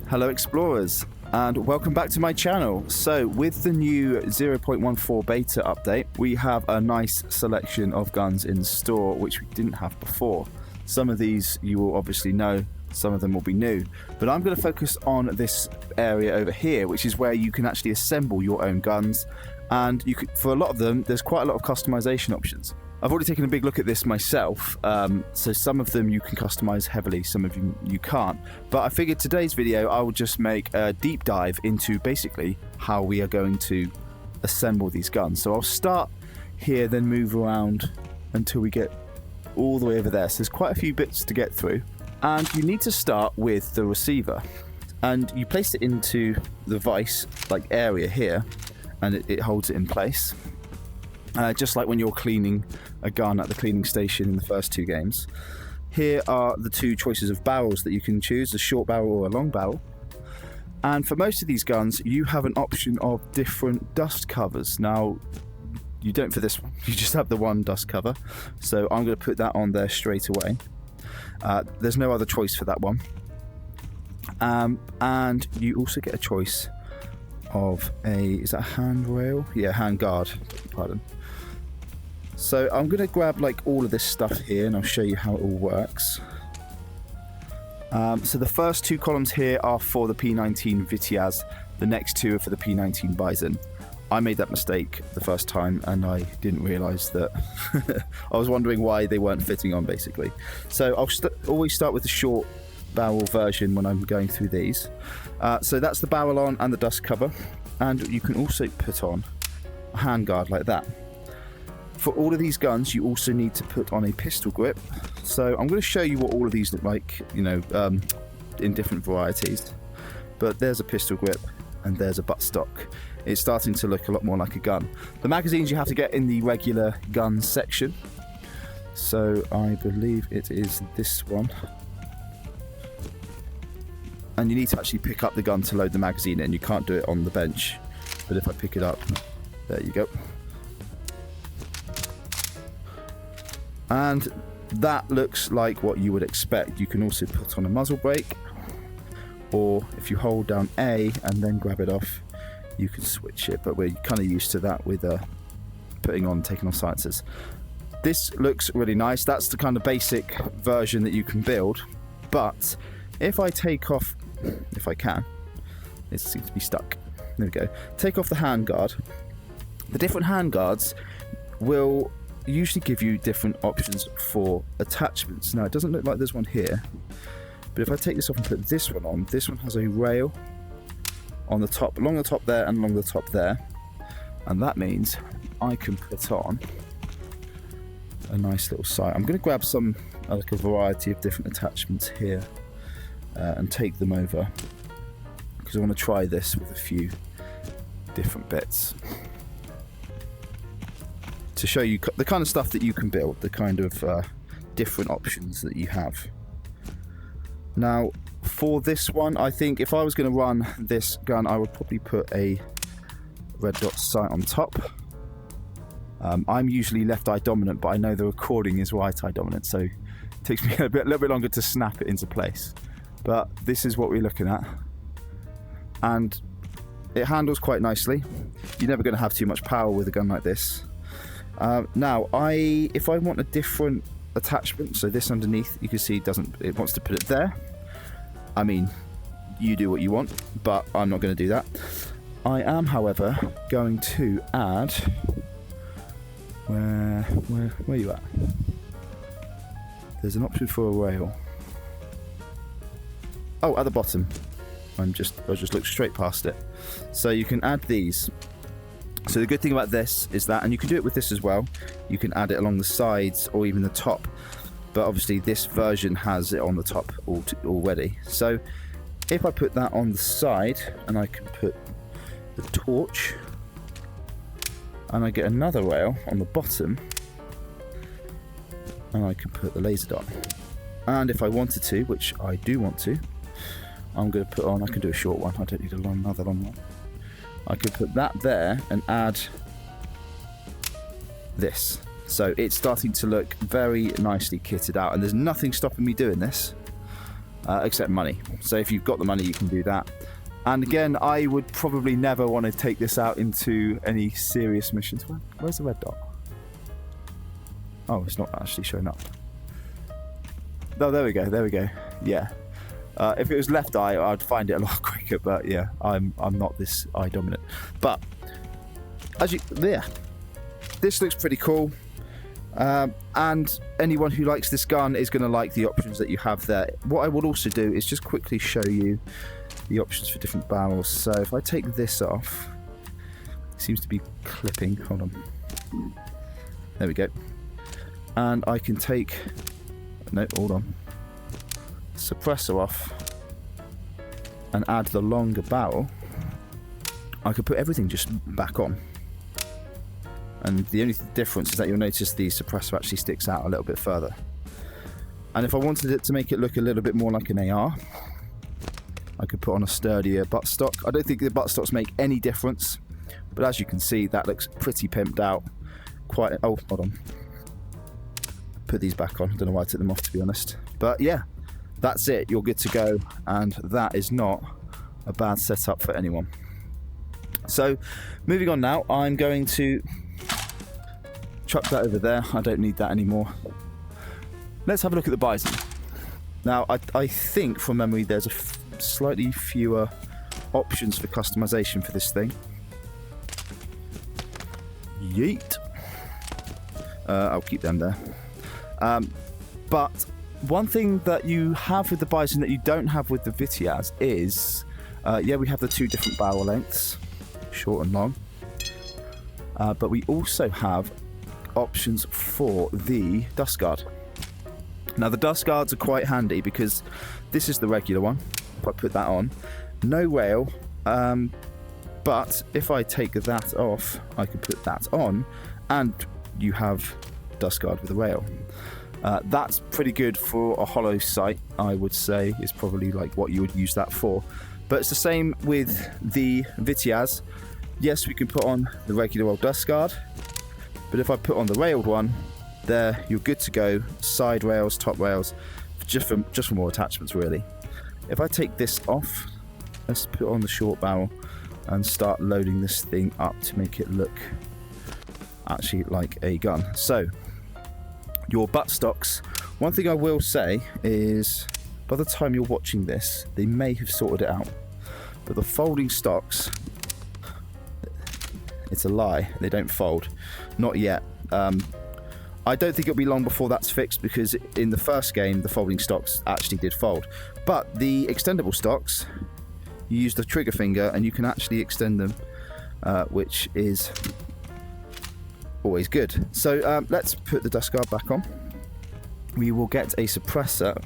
Hello explorers, and welcome back to my channel. So with the new 0.14 beta update, we have a nice selection of guns in store which we didn't have before. Some of these you will obviously know, some of them will be new, but I'm going to focus on this area over here, which is where you can actually assemble your own guns, and you could, for a lot of them there's quite a lot of customization options. I've already taken a big look at this myself, so some of them you can customize heavily, some of them you can't. But I figured today's video I will just make a deep dive into basically how we are going to assemble these guns. So I'll start here, then move around until we get all the way over there. So there's quite a few bits to get through. And you need to start with the receiver. And you place it into the vice like area here, and it holds it in place. Just like when you're cleaning a gun at the cleaning station in the first two games. Here are the two choices of barrels that you can choose, a short barrel or a long barrel. And for most of these guns, you have an option of different dust covers. Now, you don't for this one, you just have the one dust cover. So I'm going to put that on there straight away. There's no other choice for that one. And you also get a choice of is that a handrail? Yeah, hand guard, pardon. So I'm going to grab like all of this stuff here and I'll show you how it all works. So the first two columns here are for the P19 Vityaz, the next two are for the P19 Bizon. I made that mistake the first time and I didn't realise that I was wondering why they weren't fitting on basically. So I'll always start with the short barrel version when I'm going through these. So that's the barrel on and the dust cover, and you can also put on a handguard like that. For all of these guns you also need to put on a pistol grip, so I'm going to show you what all of these look like, you know, in different varieties. But there's a pistol grip and there's a buttstock. It's starting to look a lot more like a gun. The magazines you have to get in the regular gun section, so I believe it is this one. And you need to actually pick up the gun to load the magazine in. You can't do it on the bench, but if I pick it up, there you go. And that looks like what you would expect. You can also put on a muzzle brake, or if you hold down A and then grab it off, you can switch it, but we're kind of used to that with taking off silencers. This looks really nice. That's the kind of basic version that you can build, but if I take off, if I can, it seems to be stuck. There we go. Take off the handguard. The different handguards will usually give you different options for attachments. Now, it doesn't look like there's one here, but if I take this off and put this one on, this one has a rail on the top, along the top there and along the top there, and that means I can put on a nice little sight. I'm going to grab some, like a variety of different attachments here, and take them over because I want to try this with a few different bits to show you the kind of stuff that you can build, the kind of different options that you have. Now for this one, I think if I was going to run this gun, I would probably put a red dot sight on top. I'm usually left eye dominant, but I know the recording is right eye dominant, so it takes me a little bit longer to snap it into place. But this is what we're looking at, and it handles quite nicely. You're never going to have too much power with a gun like this. Now, if I want a different attachment, so this underneath, you can see it wants to put it there. I mean, you do what you want, but I'm not going to do that. I am, however, going to add, where are you at? There's an option for a rail. Oh, at the bottom. I'll just look straight past it. So you can add these. So the good thing about this is that, and you can do it with this as well, you can add it along the sides or even the top. But obviously this version has it on the top already. So if I put that on the side, and I can put the torch, and I get another rail on the bottom, and I can put the laser dot. And if I wanted to, which I do want to, I'm going to put on, I can do a short one, I don't need another long one. I could put that there and add this. So it's starting to look very nicely kitted out, and there's nothing stopping me doing this. except money. So if you've got the money, you can do that. And again, I would probably never want to take this out into any serious missions. Where's the red dot? Oh, it's not actually showing up. Oh, there we go. There we go. Yeah. If it was left eye, I'd find it a lot quicker. But yeah, I'm not this eye dominant. But this looks pretty cool. And anyone who likes this gun is going to like the options that you have there. What I will also do is just quickly show you the options for different barrels. So if I take this off, it seems to be clipping. Hold on. There we go. And I can take, no, hold on, suppressor off and add the longer barrel. I could put everything just back on. And the only difference is that you'll notice the suppressor actually sticks out a little bit further. And if I wanted it to make it look a little bit more like an AR, I could put on a sturdier buttstock. I don't think the buttstocks make any difference, but as you can see, that looks pretty pimped out. Oh, hold on. Put these back on. I don't know why I took them off, to be honest. But yeah, that's it. You're good to go, and that is not a bad setup for anyone. So, moving on now, I'm going to chuck that over there. I don't need that anymore. Let's have a look at the Bizon. Now, I think from memory there's slightly fewer options for customization for this thing. Yeet. I'll keep them there. But one thing that you have with the Bizon that you don't have with the Vityaz is, yeah, we have the two different barrel lengths, short and long. But we also have options for the dust guard. Now the dust guards are quite handy because this is the regular one. If I put that on, no rail, but if I take that off, I can put that on and you have dust guard with a rail. That's pretty good for a hollow sight, I would say, is probably like what you would use that for. But it's the same with the Vityaz. Yes, we can put on the regular old dust guard, but if I put on the railed one, there you're good to go. Side rails, top rails, just for more attachments really. If I take this off, let's put on the short barrel and start loading this thing up to make it look actually like a gun. So your buttstocks, one thing I will say is by the time you're watching this, they may have sorted it out, but the folding stocks, it's a lie, they don't fold, not yet. I don't think it'll be long before that's fixed, because in the first game the folding stocks actually did fold, but the extendable stocks, you use the trigger finger and you can actually extend them, which is always good. So let's put the dust guard back on. We will get a suppressor.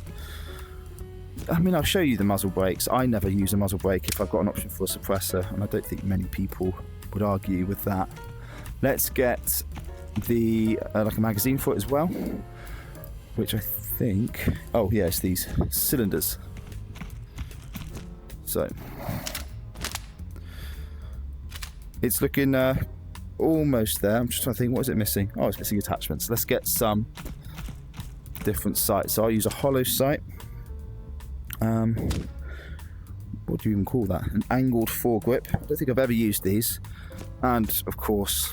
I mean, I'll show you the muzzle brakes. I never use a muzzle brake if I've got an option for a suppressor, and I don't think many people would argue with that. Let's get the like a magazine for it as well, which I think, oh yes, these cylinders. So it's looking almost there. I'm just trying to think, what is it missing? Oh, it's missing attachments. Let's get some different sights. So I'll use a hollow sight. What do you even call that? An angled foregrip. I don't think I've ever used these. And of course,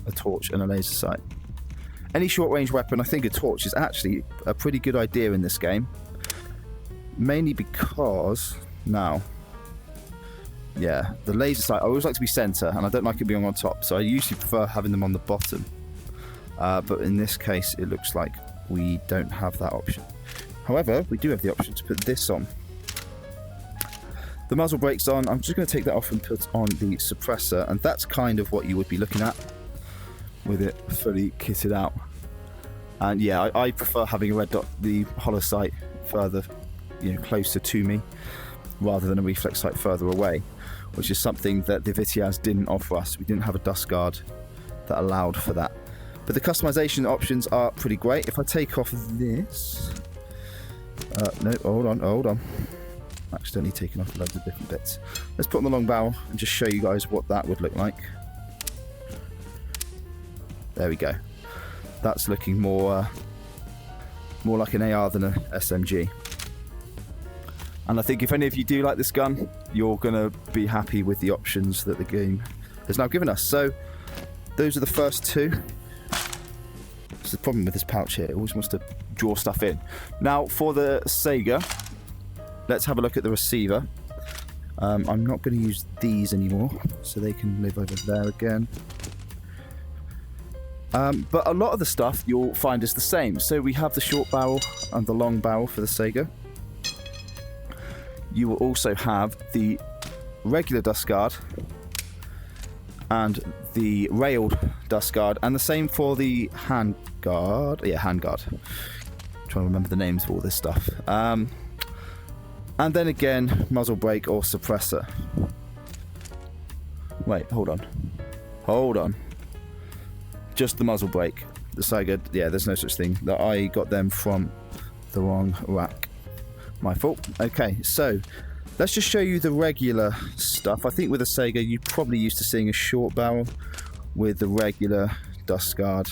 a torch and a laser sight. Any short range weapon, I think a torch is actually a pretty good idea in this game. Mainly because, now, yeah, the laser sight, I always like to be center, and I don't like it being on top, so I usually prefer having them on the bottom. But in this case, it looks like we don't have that option. However, we do have the option to put this on. The muzzle brake's on. I'm just going to take that off and put on the suppressor, and that's kind of what you would be looking at with it fully kitted out. And yeah, I prefer having a red dot, the hollow sight, further, closer to me, rather than a reflex sight further away, which is something that the Vityaz didn't offer us. We didn't have a dust guard that allowed for that. But the customization options are pretty great. If I take off this, no, hold on. Accidentally taken off loads of different bits. Let's put on the long barrel and just show you guys what that would look like. There we go. That's looking more like an AR than a SMG. And I think if any of you do like this gun, you're going to be happy with the options that the game has now given us. So those are the first two. It's the problem with this pouch here. It always wants to draw stuff in. Now for the Sega, let's have a look at the receiver. I'm not going to use these anymore, so they can live over there again. But a lot of the stuff you'll find is the same. So we have the short barrel and the long barrel for the Sega. You will also have the regular dust guard and the railed dust guard, and the same for the hand guard. Yeah, hand guard. I'm trying to remember the names of all this stuff. And then again, muzzle brake or suppressor. Wait, hold on. Just the muzzle brake. The Sega, yeah, there's no such thing. That I got them from the wrong rack. My fault. Okay, so let's just show you the regular stuff. I think with a Sega, you're probably used to seeing a short barrel with the regular dust guard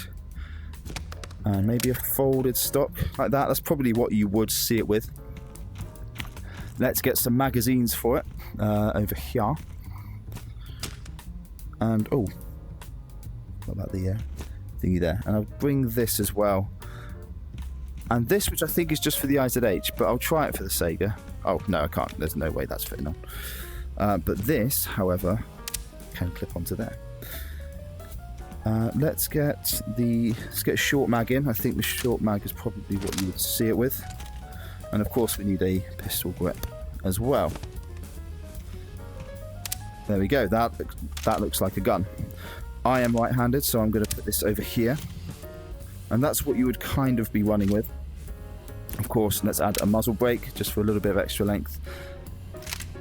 and maybe a folded stock like that. That's probably what you would see it with. Let's get some magazines for it over here. And oh, what about the thingy there? And I'll bring this as well. And this, which I think is just for the IZH, but I'll try it for the Sega. Oh, no, I can't. There's no way that's fitting on. But this, however, can clip onto there. Let's get a short mag in. I think the short mag is probably what you would see it with. And of course, we need a pistol grip as well. There we go. That looks like a gun. I am right-handed, so I'm going to put this over here. And that's what you would kind of be running with. Of course, let's add a muzzle brake just for a little bit of extra length.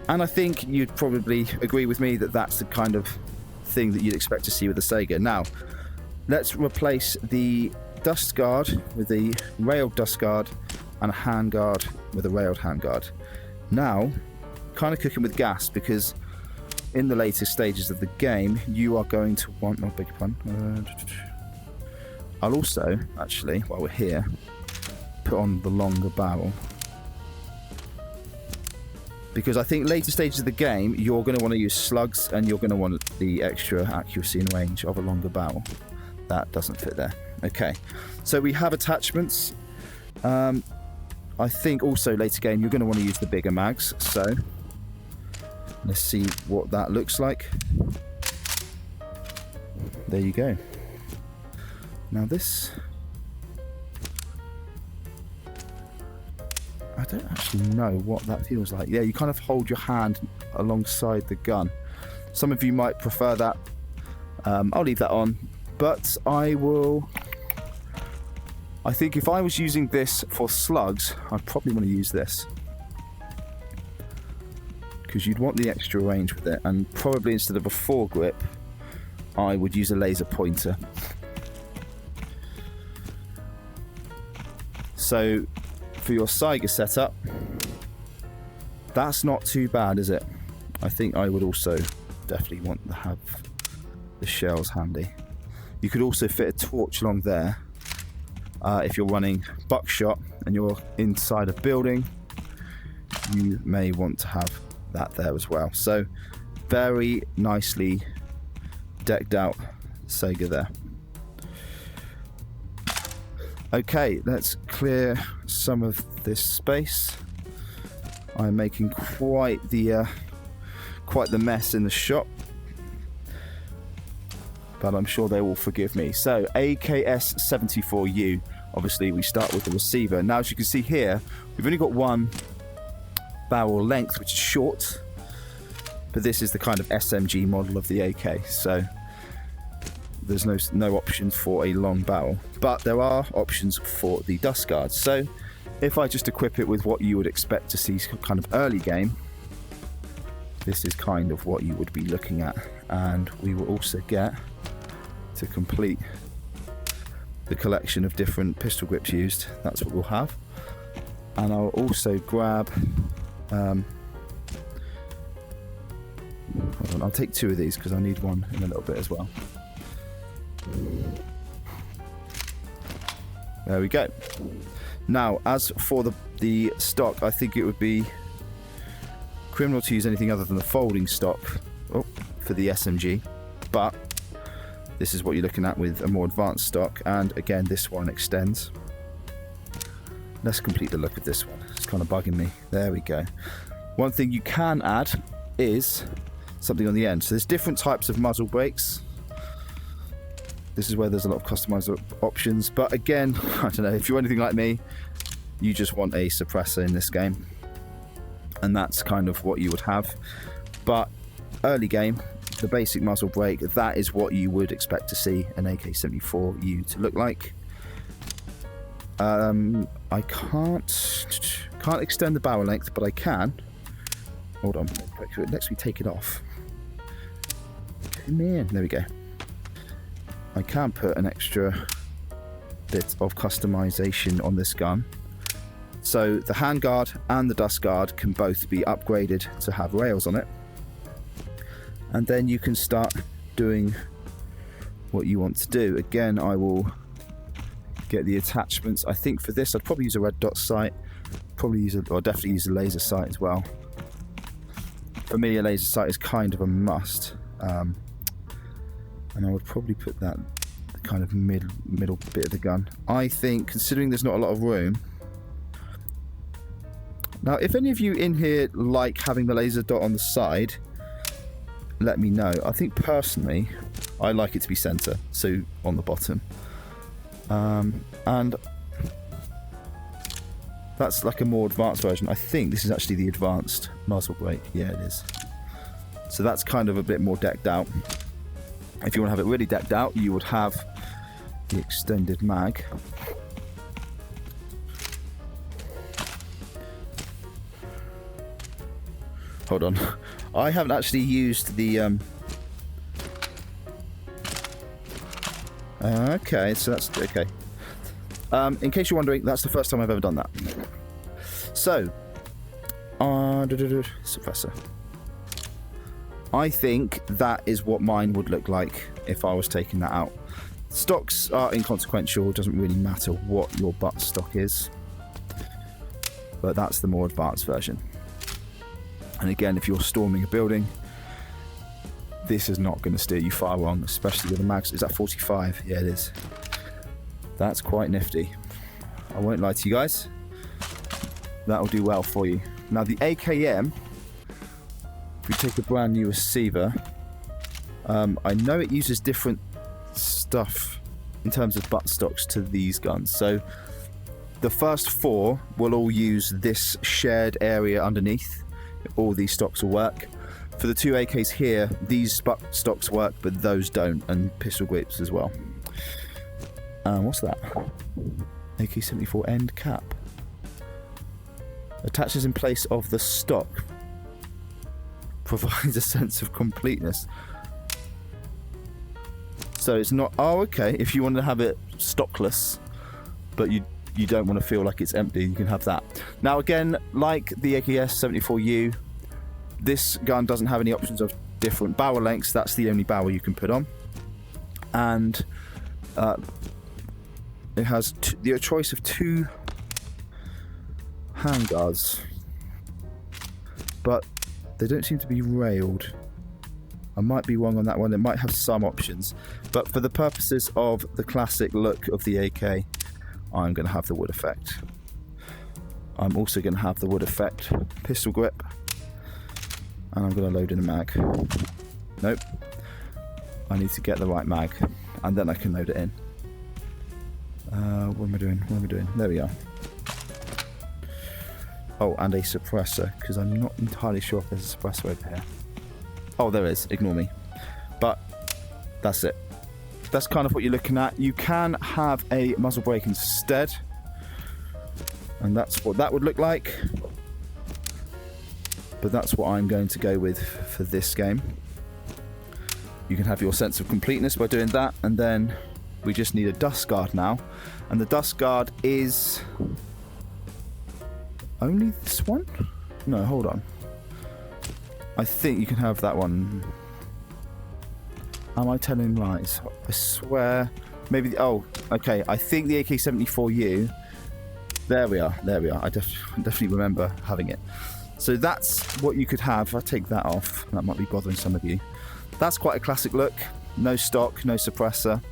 And I think you'd probably agree with me that that's the kind of thing that you'd expect to see with the Sega. Now, let's replace the dust guard with a railed dust guard and a hand guard with a railed hand guard. Now, kind of cooking with gas, because in the later stages of the game, you are going to want... Oh, beg your pardon. I'll also, actually, while we're here, put on the longer barrel. Because I think later stages of the game, you're going to want to use slugs, and you're going to want the extra accuracy and range of a longer barrel. That doesn't fit there. Okay, so we have attachments. I think also later game, you're going to want to use the bigger mags. So let's see what that looks like. There you go. Now this, I don't actually know what that feels like. Yeah, you kind of hold your hand alongside the gun. Some of you might prefer that. I'll leave that on, but I think if I was using this for slugs, I'd probably want to use this. Because you'd want the extra range with it, and probably instead of a foregrip, I would use a laser pointer. So, for your Saiga setup, that's not too bad, is it? I think I would also definitely want to have the shells handy. You could also fit a torch along there. If you're running buckshot and you're inside a building, you may want to have that there as well. So, very nicely decked out Saiga there. Okay, let's clear some of this space. I'm making quite the mess in the shop, but I'm sure they will forgive me. So, AKS-74U. Obviously, we start with the receiver. Now, as you can see here, we've only got one barrel length, which is short, but this is the kind of SMG model of the AK. So, there's no option for a long barrel, but there are options for the dust guards. So if I just equip it with what you would expect to see kind of early game, this is kind of what you would be looking at. And we will also get to complete the collection of different pistol grips used. That's what we'll have. And I'll also grab hold on, I'll take two of these because I need one in a little bit as well. There we go. Now, as for the stock, I think it would be criminal to use anything other than the folding stock for the SMG, but this is what you're looking at with a more advanced stock, and again this one extends. Let's complete the look of this one. It's kind of bugging me. There we go. One thing you can add is something on the end. So there's different types of muzzle brakes. This is where there's a lot of customized options, but again, I don't know, if you're anything like me, you just want a suppressor in this game, and that's kind of what you would have. But early game, the basic muzzle brake, that is what you would expect to see an AK-74U to look like. I can't extend the barrel length, but I can. Hold on, let's take it off. Come in, there we go. I can put an extra bit of customization on this gun. So the handguard and the dust guard can both be upgraded to have rails on it. And then you can start doing what you want to do. Again, I will get the attachments. I think for this, I'd probably use a red dot sight. Definitely use a laser sight as well. For me, a laser sight is kind of a must. And I would probably put that kind of middle bit of the gun. I think, considering there's not a lot of room. Now, if any of you in here like having the laser dot on the side, let me know. I think personally, I like it to be center, so on the bottom. And that's like a more advanced version. I think this is actually the advanced muzzle brake. Yeah, it is. So that's kind of a bit more decked out. If you want to have it really decked out, you would have the extended mag. Hold on. I haven't actually used the... Okay, so that's... Okay. In case you're wondering, that's the first time I've ever done that. So... suppressor. I think that is what mine would look like if I was taking that out. Stocks are inconsequential, it doesn't really matter what your butt stock is. But that's the more advanced version. And again, if you're storming a building, this is not going to steer you far wrong, especially with the mags. Is that 45? Yeah, it is. That's quite nifty. I won't lie to you guys. That'll do well for you. Now the AKM, if we take a brand new receiver, I know it uses different stuff in terms of butt stocks to these guns. So the first 4 will all use this shared area underneath. All these stocks will work. For the 2 AKs here, these butt stocks work, but those don't, and pistol grips as well. What's that? AK-74 end cap. Attaches in place of the stock. Provides a sense of completeness. So it's not... Oh, okay. If you want to have it stockless, but you don't want to feel like it's empty, you can have that. Now again, like the AKS-74U, this gun doesn't have any options of different barrel lengths. That's the only barrel you can put on. And it has the choice of 2 handguards, but they don't seem to be railed. I might be wrong on that one. It might have some options, but for the purposes of the classic look of the AK, I'm going to have the wood effect. I'm also going to have the wood effect pistol grip, and I'm going to load in a mag. Nope. I need to get the right mag, and then I can load it in. What am I doing? There we are. Oh, and a suppressor, because I'm not entirely sure if there's a suppressor over here. Oh, there is. Ignore me. But that's it. That's kind of what you're looking at. You can have a muzzle brake instead, and that's what that would look like. But that's what I'm going to go with for this game. You can have your sense of completeness by doing that, and then we just need a dust guard now. And the dust guard is only this one? No, hold on. I think you can have that one. Am I telling lies? I swear. Maybe. Oh, okay. I think the AK-74U. There we are. I definitely remember having it. So that's what you could have. If I take that off, that might be bothering some of you. That's quite a classic look. No stock, no suppressor.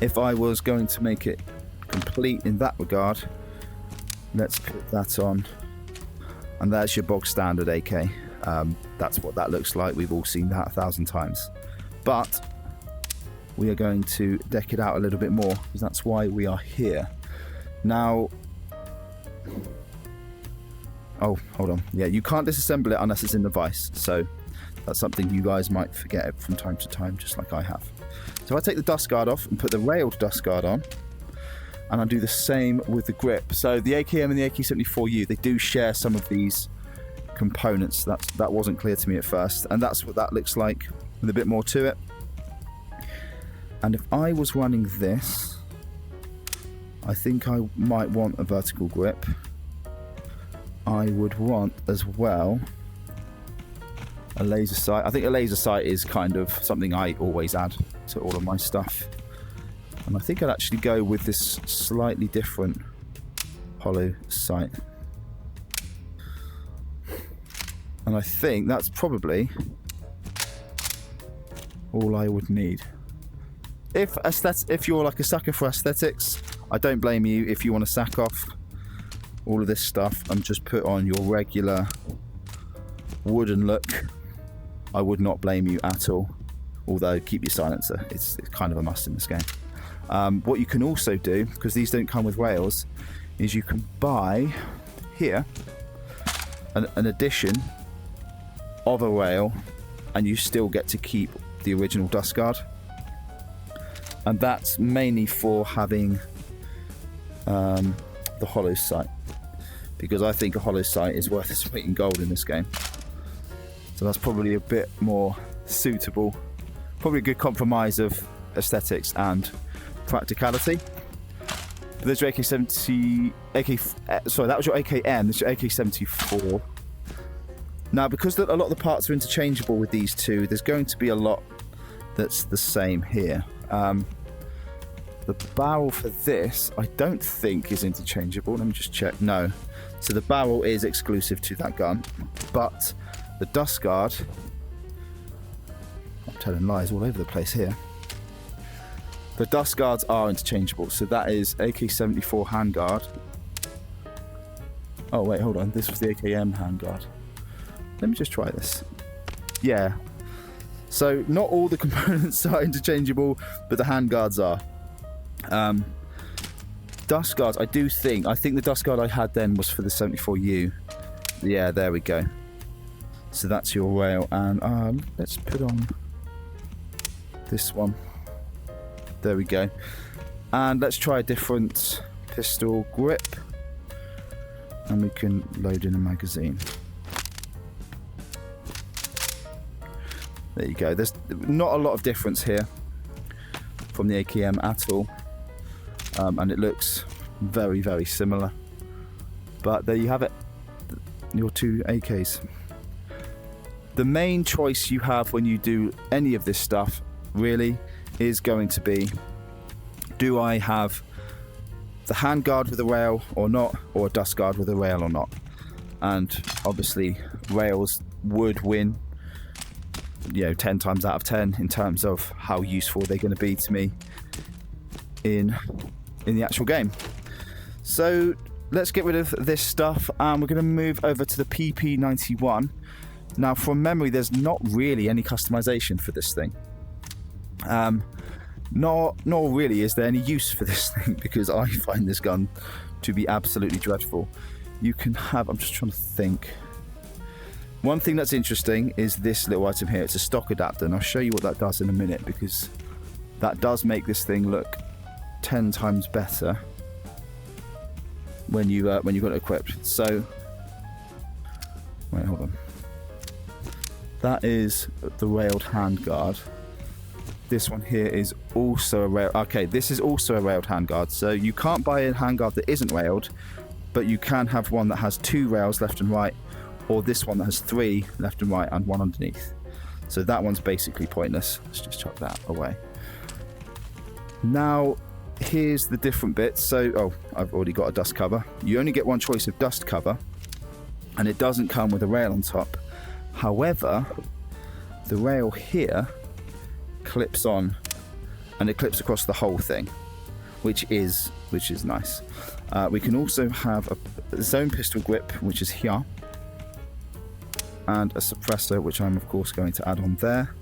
If I was going to make it complete in that regard, let's put that on. And there's your bog standard AK. That's what that looks like. We've all seen that 1,000 times. But we are going to deck it out a little bit more, because that's why we are here. Now, oh, hold on. Yeah, you can't disassemble it unless it's in the vise. So that's something you guys might forget from time to time, just like I have. So I take the dust guard off and put the railed dust guard on, and I do the same with the grip. So the AKM and the AK-74U, they do share some of these components. That wasn't clear to me at first, and that's what that looks like with a bit more to it. And if I was running this, I think I might want a vertical grip. I would want as well a laser sight. I think a laser sight is kind of something I always add to all of my stuff. And I think I'd actually go with this slightly different hollow sight. And I think that's probably all I would need. If you're like a sucker for aesthetics, I don't blame you if you want to sack off all of this stuff and just put on your regular wooden look. I would not blame you at all. Although, keep your silencer. It's kind of a must in this game. What you can also do, because these don't come with rails, is you can buy here an addition of a rail, and you still get to keep the original dust guard. And that's mainly for having the hollow sight, because I think a hollow sight is worth its weight in gold in this game. So that's probably a bit more suitable, probably a good compromise of aesthetics and practicality. But there's your AK-70, sorry, that was your AKM, this is your AK-74. Now, because a lot of the parts are interchangeable with these two, there's going to be a lot that's the same here. The barrel for this, I don't think is interchangeable. Let me just check. No. So the barrel is exclusive to that gun, but the dust guard, I'm telling lies all over the place here. The dust guards are interchangeable. So that is AK-74 handguard. Oh wait, hold on. This was the AKM handguard. Let me just try this. Yeah. So not all the components are interchangeable, but the handguards are. Dust guards, I think the dust guard I had then was for the 74U. Yeah, there we go. So that's your rail, and let's put on this one. There we go. And let's try a different pistol grip, and we can load in a magazine. There you go. There's not a lot of difference here from the AKM at all. And it looks very, very similar. But there you have it. Your two AKs. The main choice you have when you do any of this stuff really is going to be, do I have the handguard with a rail or not, or a dust guard with a rail or not? And obviously rails would win, 10 times out of 10 in terms of how useful they're going to be to me in the actual game. So let's get rid of this stuff, and we're going to move over to the PP91. Now, from memory, there's not really any customization for this thing. Nor really is there any use for this thing, because I find this gun to be absolutely dreadful. You can have, I'm just trying to think. One thing that's interesting is this little item here. It's a stock adapter, and I'll show you what that does in a minute, because that does make this thing look 10 times better when you've got it equipped. So, wait, hold on. That is the railed handguard. This one here is also a rail. Okay, this is also a railed handguard. So you can't buy a handguard that isn't railed, but you can have one that has 2 rails left and right, or this one that has 3 left and right and 1 underneath. So that one's basically pointless. Let's just chuck that away. Now, here's the different bits. So, I've already got a dust cover. You only get one choice of dust cover. and it doesn't come with a rail on top. However, the rail here clips on, and it clips across the whole thing, which is nice. We can also have a zone pistol grip, which is here, and a suppressor, which I'm of course going to add on there.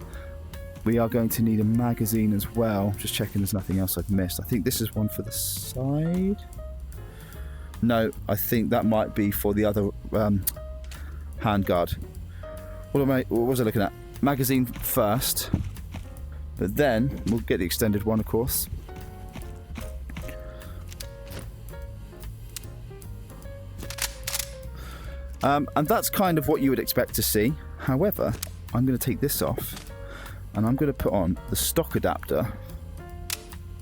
We are going to need a magazine as well. Just checking there's nothing else I've missed. I think this is one for the side. No, I think that might be for the other handguard. What was I looking at? Magazine first, but then we'll get the extended one, of course. And that's kind of what you would expect to see. However, I'm going to take this off, and I'm going to put on the stock adapter,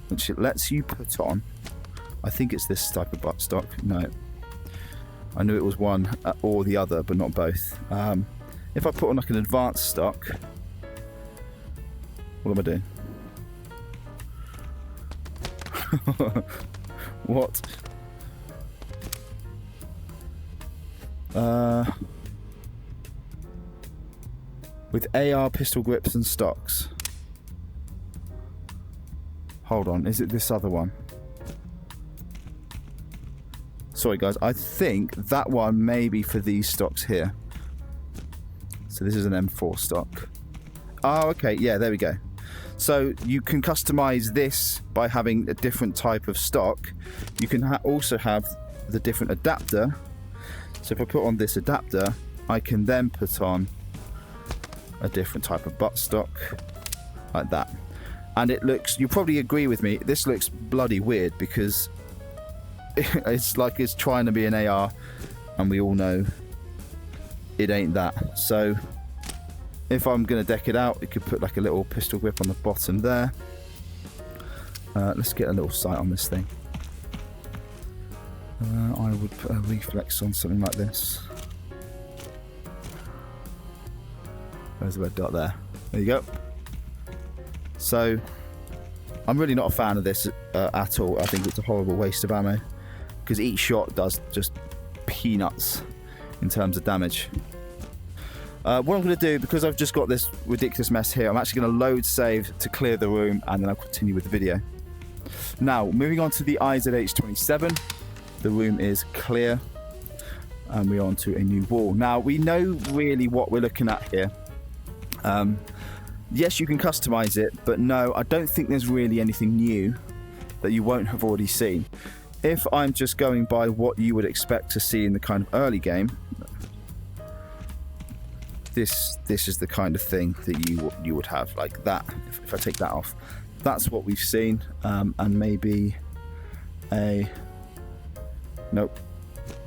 which it lets you put on. I think it's this type of buttstock. No, I knew it was one or the other, but not both. If I put on like an advanced stock, what am I doing? What? With AR pistol grips and stocks. Hold on, is it this other one? Sorry guys, I think that one may be for these stocks here. So this is an M4 stock. Oh, okay, yeah, there we go. So you can customize this by having a different type of stock. You can also have the different adapter. So if I put on this adapter, I can then put on a different type of buttstock, like that. And it looks, you probably agree with me, this looks bloody weird because it's like it's trying to be an AR, and we all know it ain't that. So if I'm going to deck it out, it could put like a little pistol grip on the bottom there. Let's get a little sight on this thing. I would put a reflex on something like this. There's a red dot there. There you go. So I'm really not a fan of this at all. I think it's a horrible waste of ammo because each shot does just peanuts in terms of damage. What I'm going to do, because I've just got this ridiculous mess here, I'm actually going to load save to clear the room, and then I'll continue with the video. Now, moving on to the IZH-27, the room is clear, and we're on to a new wall. Now, we know really what we're looking at here. Yes, you can customize it, but no, I don't think there's really anything new that you won't have already seen. If I'm just going by what you would expect to see in the kind of early game, this is the kind of thing that you would have, like that. If I take that off, that's what we've seen, and maybe a nope,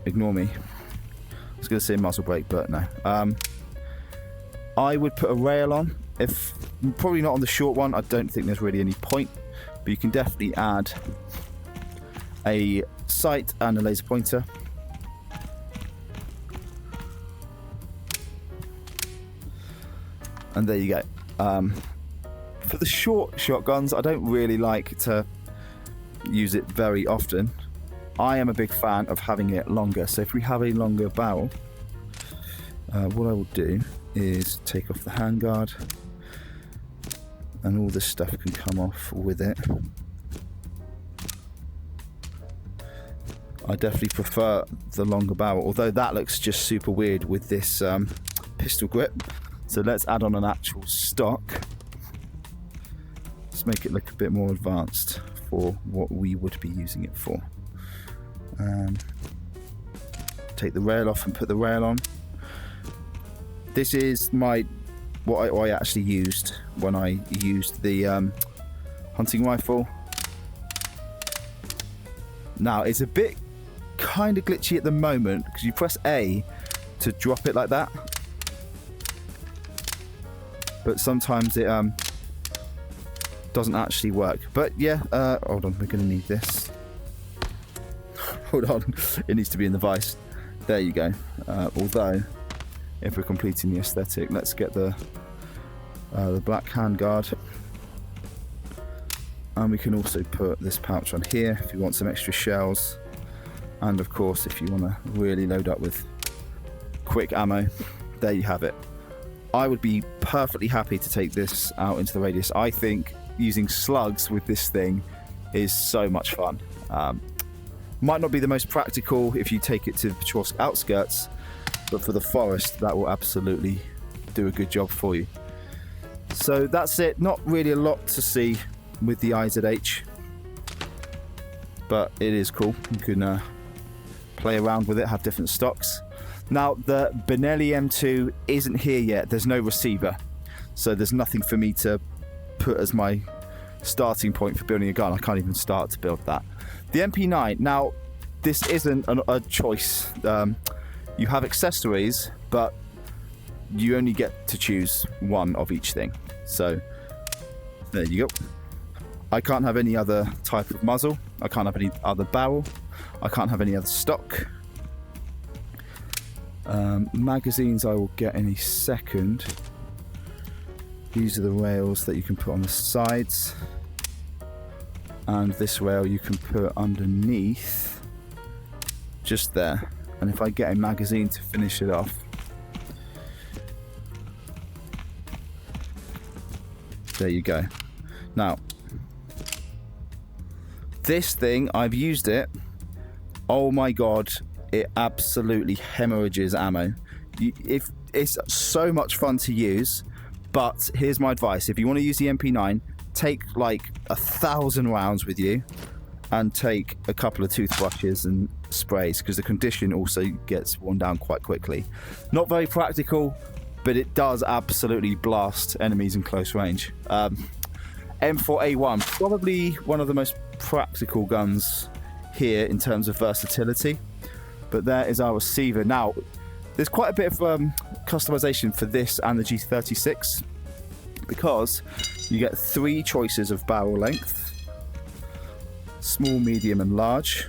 ignore me. I was going to say muzzle brake, but no. I would put a rail on. If probably not on the short one, I don't think there's really any point, but you can definitely add a sight and a laser pointer. And there you go. For the short shotguns, I don't really like to use it very often. I am a big fan of having it longer. So if we have a longer barrel, what I will do is take off the handguard, and all this stuff can come off with it. I definitely prefer the longer barrel, although that looks just super weird with this pistol grip. So let's add on an actual stock. Let's make it look a bit more advanced for what we would be using it for. Take the rail off and put the rail on. This is what I actually used when I used the hunting rifle. Now it's a bit kind of glitchy at the moment because you press A to drop it like that, but sometimes it doesn't actually work. But yeah, hold on, we're going to need this. Hold on, it needs to be in the vise. There you go. Although, if we're completing the aesthetic, let's get the black handguard, and we can also put this pouch on here if you want some extra shells, and of course if you want to really load up with quick ammo. There you have it. I would be perfectly happy to take this out into the radius. I think using slugs with this thing is so much fun. Might not be the most practical if you take it to the Petrovsk outskirts, but for the forest, that will absolutely do a good job for you. So that's it. Not really a lot to see with the IZH, but it is cool. You can play around with it, have different stocks. Now, the Benelli M2 isn't here yet. There's no receiver, so there's nothing for me to put as my starting point for building a gun. I can't even start to build that. The MP9, now, this isn't a choice. You have accessories, but you only get to choose one of each thing. So, there you go. I can't have any other type of muzzle. I can't have any other barrel. I can't have any other stock. Magazines I will get in a second. These are the rails that you can put on the sides. And this rail you can put underneath. Just there. And if I get a magazine to finish it off. There you go. Now, this thing, I've used it. Oh my god, it absolutely hemorrhages ammo. It's so much fun to use, but here's my advice. If you want to use the MP9, take like 1,000 rounds with you and take a couple of toothbrushes and sprays, because the condition also gets worn down quite quickly. Not very practical, but it does absolutely blast enemies in close range. M4A1, probably one of the most practical guns here in terms of versatility. But there is our receiver. Now, there's quite a bit of customization for this and the G36, because you get 3 choices of barrel length: small, medium, and large.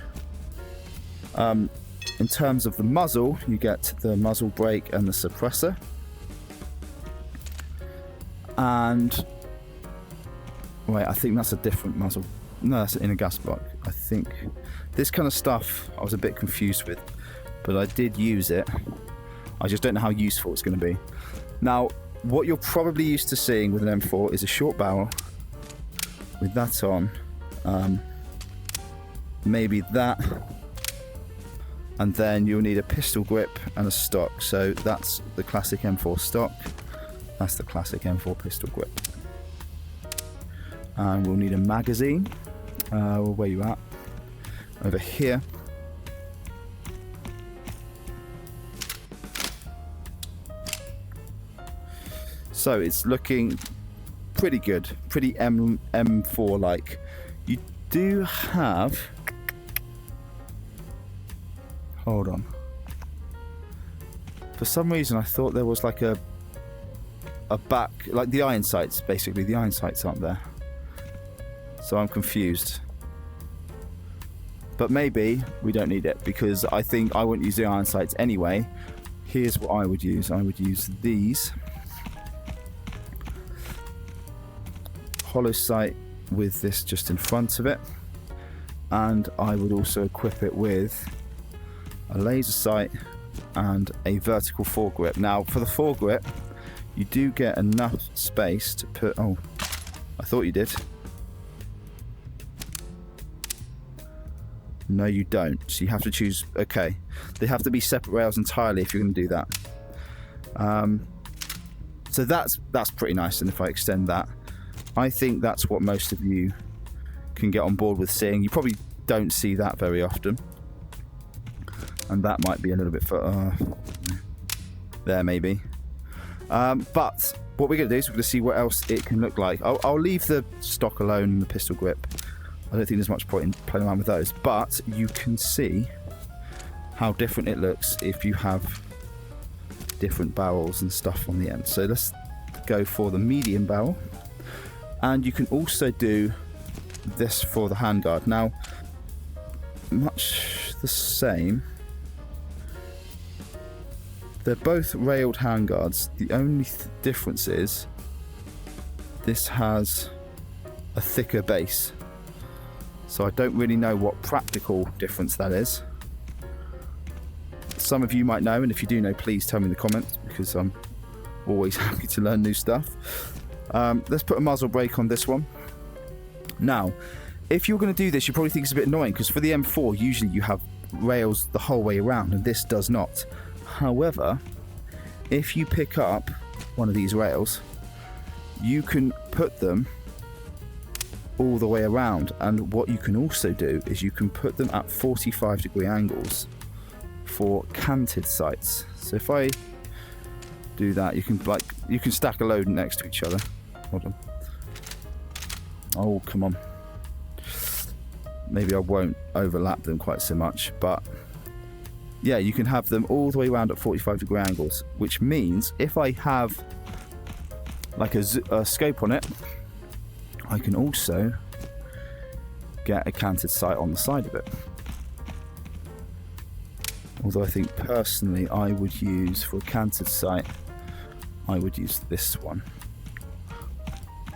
In terms of the muzzle, you get the muzzle brake and the suppressor. And wait, I think that's a different muzzle. No, that's in a gas block. I think this kind of stuff I was a bit confused with, but I did use it. I just don't know how useful it's going to be. Now, what you're probably used to seeing with an M4 is a short barrel with that on. Maybe that. And then you'll need a pistol grip and a stock. So that's the classic M4 stock. That's the classic M4 pistol grip. And we'll need a magazine. Where you at? Over here. So it's looking pretty good, pretty M4 like. You do have. Hold on. For some reason, I thought there was like a back, like the iron sights. Basically, the iron sights aren't there. So I'm confused. But maybe we don't need it, because I think I wouldn't use the iron sights anyway. Here's what I would use. I would use these. Hollow sight with this just in front of it. And I would also equip it with a laser sight and a vertical foregrip. Now, for the foregrip, you do get enough space to put... Oh, I thought you did. No, you don't. So you have to choose... Okay. They have to be separate rails entirely if you're going to do that. So that's pretty nice. And if I extend that, I think that's what most of you can get on board with seeing. You probably don't see that very often. And that might be a little bit for... there, maybe. But what we're going to do is we're going to see what else it can look like. I'll leave the stock alone and the pistol grip. I don't think there's much point in playing around with those, but you can see how different it looks if you have different barrels and stuff on the end. So let's go for the medium barrel, and you can also do this for the handguard. Now, much the same. They're both railed handguards. The only difference is this has a thicker base. So I don't really know what practical difference that is. some of you might know, and if you do know, please tell me in the comments, because I'm always happy to learn new stuff. Let's put a muzzle brake on this one. Now, if you're going to do this, you probably think it's a bit annoying, because for the M4, usually you have rails the whole way around, and this does not. However, if you pick up one of these rails, you can put them all the way around, and what you can also do is you can put them at 45-degree angles for canted sights. So if I do that, you can stack a load next to each other. Hold on. Oh, come on. Maybe I won't overlap them quite so much, but yeah, you can have them all the way around at 45-degree angles, which means if I have like a scope on it, I can also get a canted sight on the side of it. Although I think personally I would use, for a canted sight, I would use this one.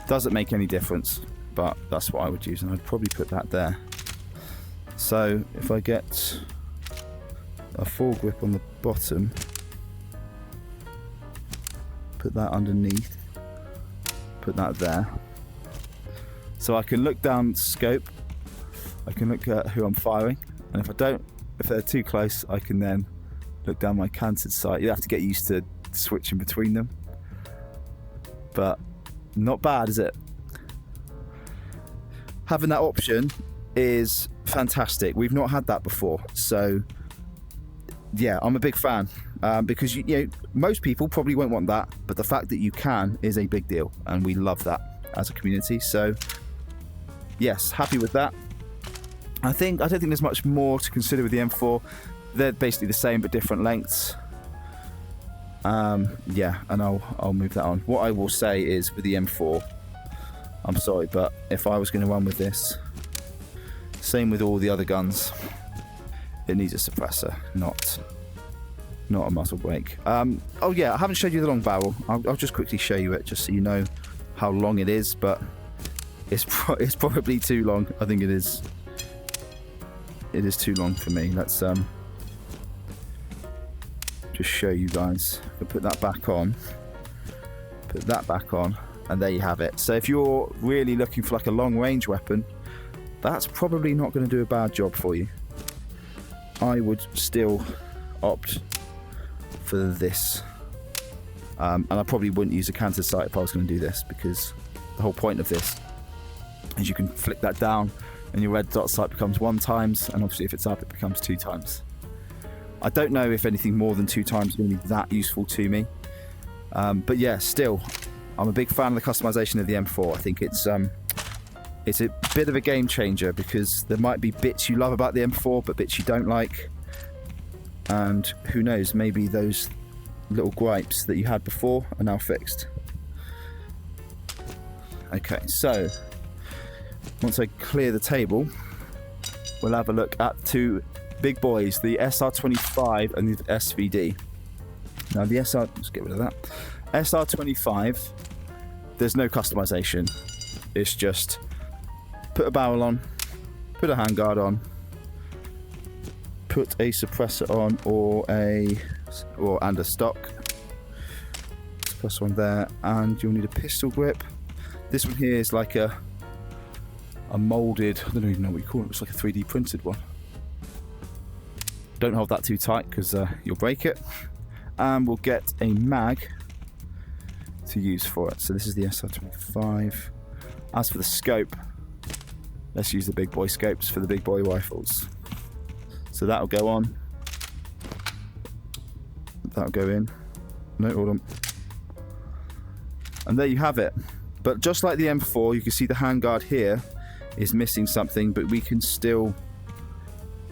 Doesn't make any difference, but that's what I would use, and I'd probably put that there. So if I get a foregrip on the bottom, put that underneath, put that there. So I can look down scope, I can look at who I'm firing, and if they're too close, I can then look down my canted sight. You have to get used to switching between them, but not bad, is it? Having that option is fantastic. We've not had that before, so yeah, I'm a big fan, because you know, most people probably won't want that, but the fact that you can is a big deal, and we love that as a community. So yes, happy with that. I don't think there's much more to consider with the M4. They're basically the same but different lengths. Yeah, and I'll move that on. What I will say is, with the M4, I'm sorry, but if I was going to run with this, same with all the other guns, it needs a suppressor, not a muzzle brake. Oh yeah, I haven't showed you the long barrel. I'll just quickly show you it, just so you know how long it is, but it's probably too long. I think it is too long for me. Let's just show you guys. I'll put that back on, and there you have it. So if you're really looking for like a long range weapon, that's probably not going to do a bad job for you. I would still opt for this, and I probably wouldn't use a canted sight if I was going to do this, because the whole point of this is you can flick that down and your red dot sight becomes 1 times, and obviously if it's up it becomes 2 times. I don't know if anything more than 2 times is going to be that useful to me, but yeah, still I'm a big fan of the customization of the M4. I think it's a bit of a game changer, because there might be bits you love about the M4 but bits you don't like, and who knows, maybe those little gripes that you had before are now fixed. Okay, so once I clear the table, we'll have a look at 2 big boys, the SR25 and the SVD. Now the let's get rid of that. SR25, there's no customization. It's just put a barrel on, put a handguard on, put a suppressor on, and a stock suppressor on there, and you'll need a pistol grip. This one here is like a molded, I don't even know what you call it. It's like a 3D printed one. Don't hold that too tight, because you'll break it. And we'll get a mag to use for it. So this is the SR25. As for the scope, let's use the big boy scopes for the big boy rifles. So that'll go on. That'll go in. No, hold on. And there you have it. But just like the M4, you can see the handguard here is missing something, but we can still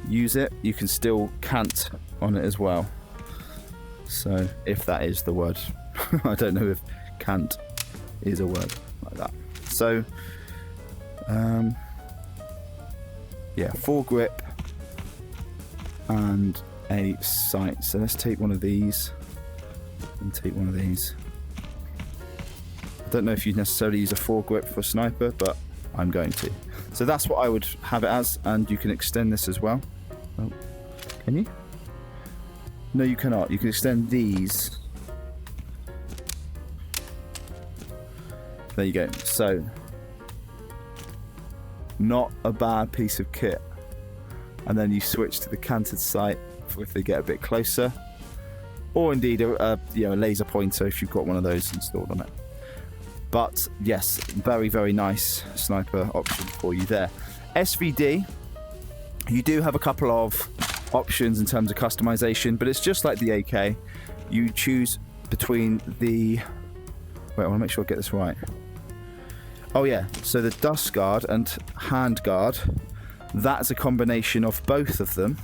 use it. You can still cant on it as well. So if that is the word. I don't know if cant is a word like that. So yeah, foregrip and a sight. So let's take one of these and take one of these. I don't know if you necessarily use a foregrip for a sniper, but I'm going to. So that's what I would have it as, and you can extend this as well. Oh, can you? No, you cannot. You can extend these. There you go. So, not a bad piece of kit. And then you switch to the canted sight if they get a bit closer, or indeed a laser pointer if you've got one of those installed on it. But yes, very, very nice sniper option for you there. SVD, you do have a couple of options in terms of customization, but it's just like the AK. You choose between the... Wait, I want to make sure I get this right. Oh yeah, so the dust guard and hand guard, that's a combination of both of them.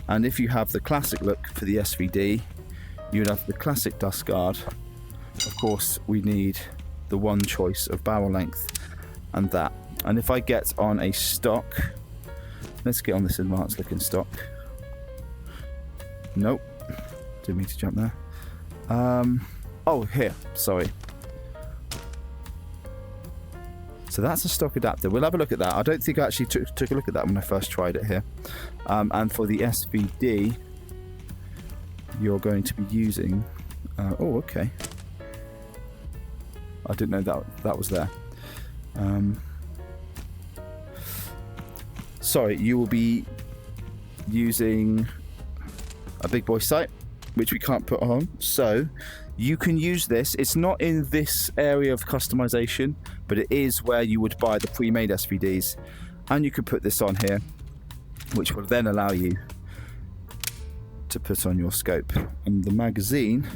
And if you have the classic look for the SVD, you would have the classic dust guard. Of course, we need the one choice of barrel length and that. And if I get on a stock, let's get on this advanced looking stock. Nope, didn't mean to jump there. Oh, here, sorry. So that's a stock adapter. We'll have a look at that. I don't think I actually took a look at that when I first tried it here. And for the SVD, you're going to be using... oh, okay. I didn't know that was there. Sorry, you will be using a big boy sight, which we can't put on. So you can use this. It's not in this area of customization, but it is where you would buy the pre-made SVDs. And you could put this on here, which will then allow you to put on your scope. And the magazine,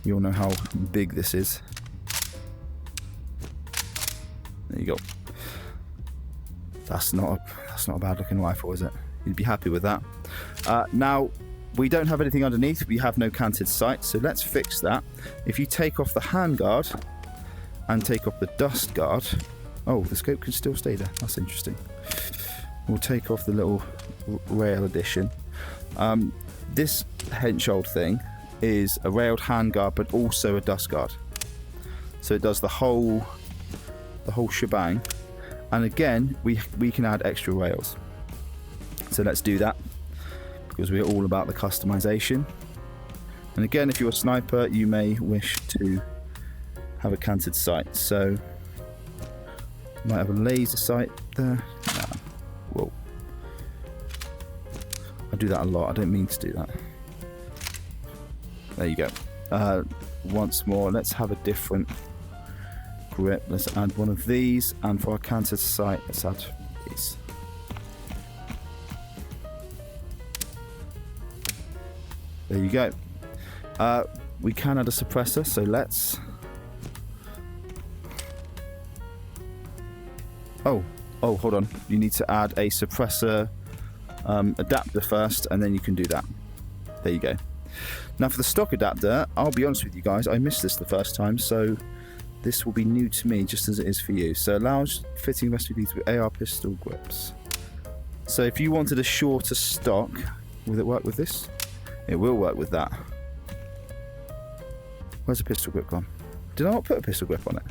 you'll know how big this is. There you go. That's not a bad looking rifle, is it? You'd be happy with that. Now, we don't have anything underneath. We have no canted sight, so let's fix that. If you take off the handguard and take off the dust guard, oh, the scope can still stay there. That's interesting. We'll take off the little rail addition. This Henschel thing is a railed handguard, but also a dust guard. So it does the whole shebang. And again, we can add extra rails. So let's do that, because we're all about the customization. And again, if you're a sniper, you may wish to have a canted sight. So might have a laser sight there. Nah. Whoa. I do that a lot. I don't mean to do that. There you go. Once more, let's have a different grip. Let's add one of these, and for our canted sight, let's add these. There you go. We can add a suppressor, so let's... Oh, hold on. You need to add a suppressor adapter first, and then you can do that. There you go. Now for the stock adapter, I'll be honest with you guys, I missed this the first time, so this will be new to me just as it is for you. So allows fitting of SVDs with AR pistol grips. So if you wanted a shorter stock, will it work with this? It will work with that. Where's the pistol grip gone? Did I not put a pistol grip on it?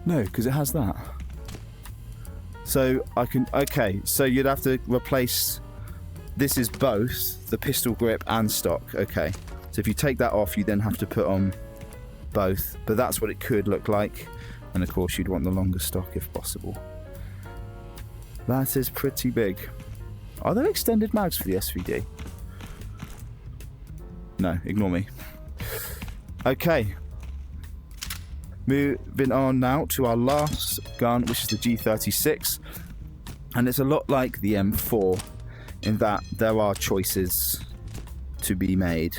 No, because it has that. So I can, okay, so you'd have to replace, this is both the pistol grip and stock, okay. So if you take that off, you then have to put on both, but that's what it could look like. And of course you'd want the longer stock if possible. That is pretty big. Are there extended mags for the SVD? No, ignore me. Okay. Moving on now to our last gun, which is the G36. And it's a lot like the M4 in that there are choices to be made.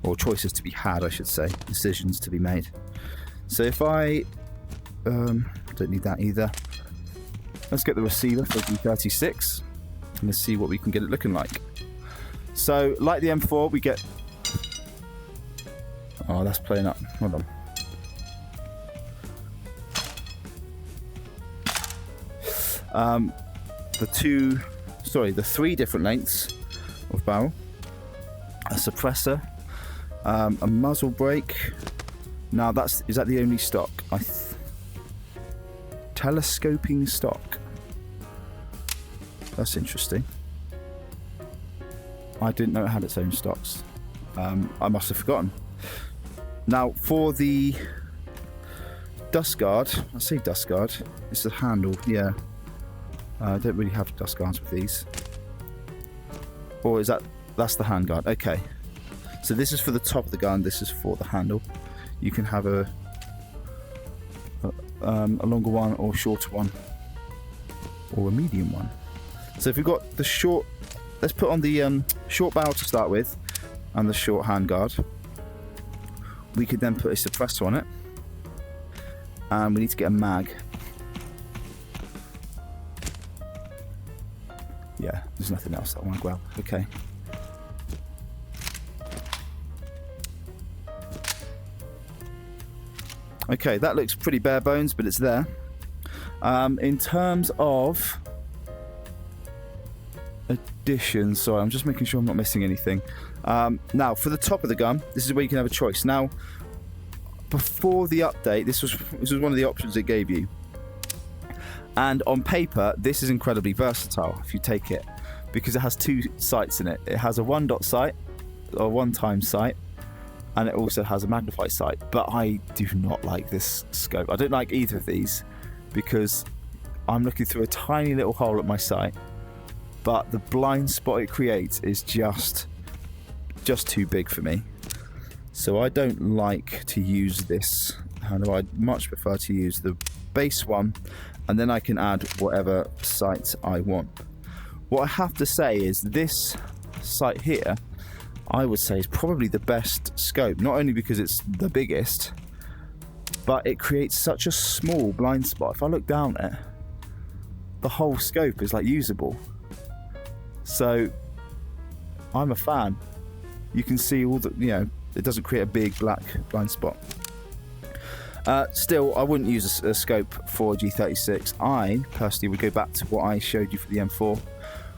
Or choices to be had, I should say. Decisions to be made. So if I... don't need that either. Let's get the receiver for G36. And let's see what we can get it looking like. So, like the M4, we get... Oh, that's playing up. Hold on. The three different lengths of barrel. A suppressor. A muzzle brake. Now, is that the only stock? Telescoping stock. That's interesting. I didn't know it had its own stocks. I must have forgotten. Now, for the dust guard, I say dust guard, it's the handle, yeah. I don't really have dust guards with these. Or is that's the hand guard, okay. So this is for the top of the gun, this is for the handle. You can have a longer one or shorter one, or a medium one. So if we've got the short, let's put on the short barrel to start with, and the short hand guard. We could then put a suppressor on it, and we need to get a mag. Yeah, there's nothing else that I want to grab. Okay. Okay, that looks pretty bare bones, but it's there. In terms of additions, sorry, I'm just making sure I'm not missing anything. Now, for the top of the gun, this is where you can have a choice. Now, before the update, this was one of the options it gave you. And on paper, this is incredibly versatile if you take it, because it has two sights in it. It has a one-dot sight, or one-time sight, and it also has a magnified sight. But I do not like this scope. I don't like either of these, because I'm looking through a tiny little hole at my sight, but the blind spot it creates is just too big for me. So I don't like to use this handle. I'd much prefer to use the base one, and then I can add whatever sights I want. What I have to say is this sight here, I would say, is probably the best scope, not only because it's the biggest, but it creates such a small blind spot. If I look down it, the whole scope is like usable. So I'm a fan. You can see all the, it doesn't create a big black blind spot. Still, I wouldn't use a scope for G36. I personally would go back to what I showed you for the M4,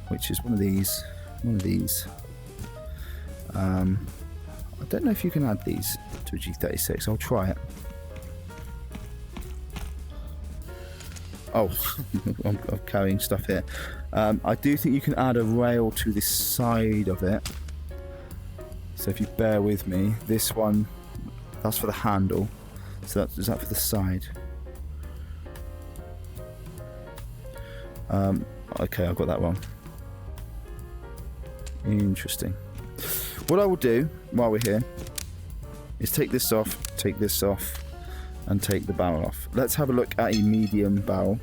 which is one of these. I don't know if you can add these to a G36. I'll try it. Oh, I'm carrying stuff here. I do think you can add a rail to the side of it. So if you bear with me, this one, that's for the handle. So is that for the side? Okay, I've got that one. Interesting. What I will do while we're here is take this off, and take the barrel off. Let's have a look at a medium barrel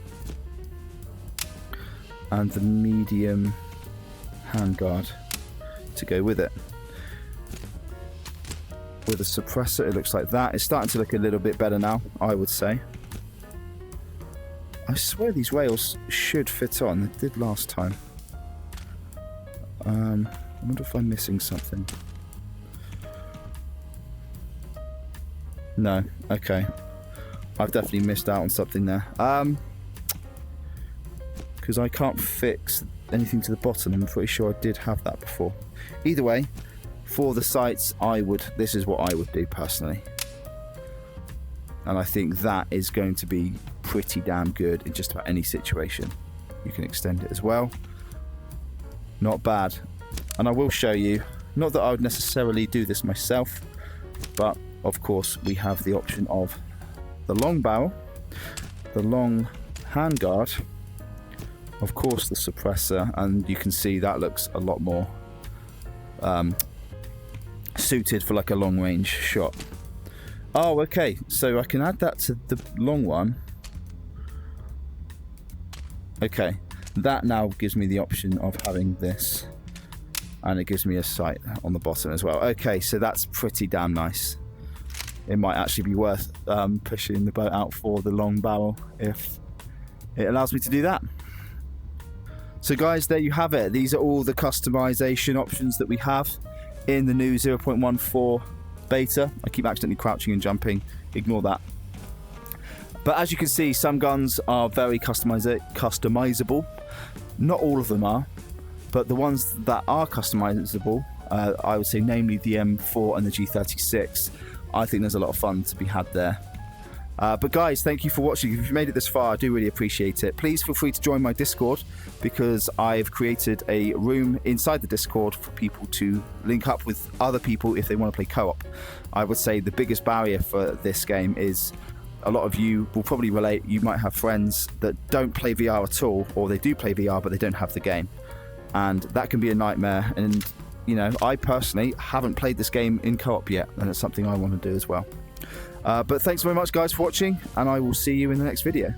and the medium handguard to go with it. With a suppressor, it looks like that. It's starting to look a little bit better now, I would say. I swear these rails should fit on. They did last time. I wonder if I'm missing something. No, okay. I've definitely missed out on something there. Because I can't fix anything to the bottom. I'm pretty sure I did have that before. Either way, for the sights, this is what I would do personally. And I think that is going to be pretty damn good in just about any situation. You can extend it as well. Not bad. And I will show you, not that I would necessarily do this myself, but of course we have the option of the long barrel, the long handguard, of course the suppressor, and you can see that looks a lot more suited for like a long range shot. Oh, okay, so I can add that to the long one. Okay, that now gives me the option of having this, and it gives me a sight on the bottom as well. Okay, so that's pretty damn nice. It might actually be worth pushing the boat out for the long barrel if it allows me to do that. So guys, there you have it. These are all the customization options that we have in the new 0.14 beta. I keep accidentally crouching and jumping. Ignore that. But as you can see, some guns are very customizable. Not all of them are, but the ones that are customizable, I would say namely the M4 and the G36, I think there's a lot of fun to be had there. But guys, thank you for watching. If you've made it this far, I do really appreciate it. Please feel free to join my Discord, because I've created a room inside the Discord for people to link up with other people if they want to play co-op. I would say the biggest barrier for this game is, a lot of you will probably relate, you might have friends that don't play VR at all, or they do play VR but they don't have the game. And that can be a nightmare. And, you know, I personally haven't played this game in co-op yet, and it's something I want to do as well. But thanks very much, guys, for watching, and I will see you in the next video.